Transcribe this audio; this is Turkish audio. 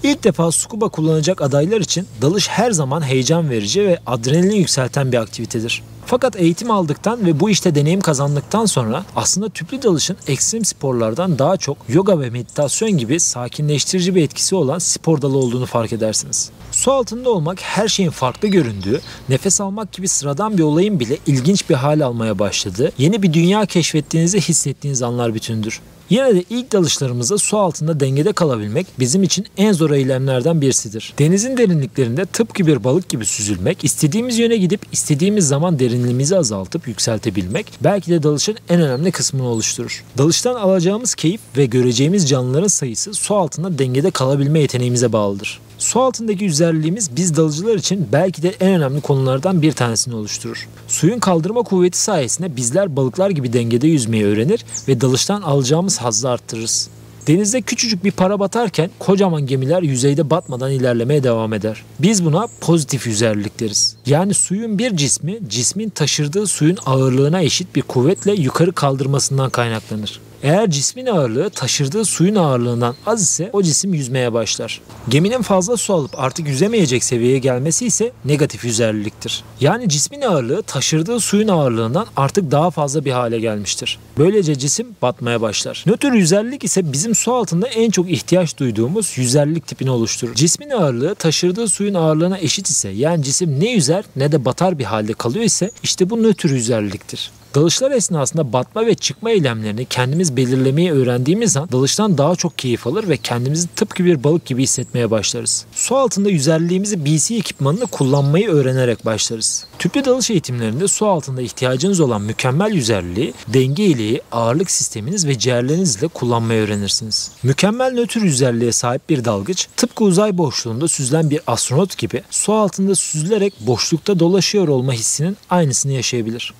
İlk defa scuba kullanacak adaylar için dalış her zaman heyecan verici ve adrenalin yükselten bir aktivitedir. Fakat eğitim aldıktan ve bu işte deneyim kazandıktan sonra aslında tüplü dalışın ekstrem sporlardan daha çok yoga ve meditasyon gibi sakinleştirici bir etkisi olan spor dalı olduğunu fark edersiniz. Su altında olmak her şeyin farklı göründüğü, nefes almak gibi sıradan bir olayın bile ilginç bir hal almaya başladığı, yeni bir dünya keşfettiğinizi hissettiğiniz anlar bütünüdür. Yine de ilk dalışlarımızda su altında dengede kalabilmek bizim için en zor eylemlerden birisidir. Denizin derinliklerinde tıpkı bir balık gibi süzülmek, istediğimiz yöne gidip istediğimiz zaman derinliğimizi azaltıp yükseltebilmek belki de dalışın en önemli kısmını oluşturur. Dalıştan alacağımız keyif ve göreceğimiz canlıların sayısı su altında dengede kalabilme yeteneğimize bağlıdır. Su altındaki yüzerliğimiz biz dalıcılar için belki de en önemli konulardan bir tanesini oluşturur. Suyun kaldırma kuvveti sayesinde bizler balıklar gibi dengede yüzmeyi öğrenir ve dalıştan alacağımız hazzı arttırırız. Denizde küçücük bir para batarken kocaman gemiler yüzeyde batmadan ilerlemeye devam eder. Biz buna pozitif yüzerlilik deriz. Yani suyun bir cismin taşırdığı suyun ağırlığına eşit bir kuvvetle yukarı kaldırmasından kaynaklanır. Eğer cismin ağırlığı taşırdığı suyun ağırlığından az ise o cisim yüzmeye başlar. Geminin fazla su alıp artık yüzemeyecek seviyeye gelmesi ise negatif yüzerliliktir. Yani cismin ağırlığı taşırdığı suyun ağırlığından artık daha fazla bir hale gelmiştir. Böylece cisim batmaya başlar. Nötr yüzerlilik ise bizim su altında en çok ihtiyaç duyduğumuz yüzerlilik tipini oluşturur. Cismin ağırlığı taşırdığı suyun ağırlığına eşit ise, yani cisim ne yüzer ne de batar bir halde kalıyor ise işte bu nötr yüzerliliktir. Dalışlar esnasında batma ve çıkma eylemlerini kendimiz belirlemeyi öğrendiğimiz an dalıştan daha çok keyif alır ve kendimizi tıpkı bir balık gibi hissetmeye başlarız. Su altında yüzerliğimizi BC ekipmanını kullanmayı öğrenerek başlarız. Tüplü dalış eğitimlerinde su altında ihtiyacınız olan mükemmel yüzerliği, denge iliği, ağırlık sisteminiz ve ciğerlerinizle kullanmayı öğrenirsiniz. Mükemmel nötr yüzerliğe sahip bir dalgıç, tıpkı uzay boşluğunda süzülen bir astronot gibi su altında süzülerek boşlukta dolaşıyor olma hissinin aynısını yaşayabilir.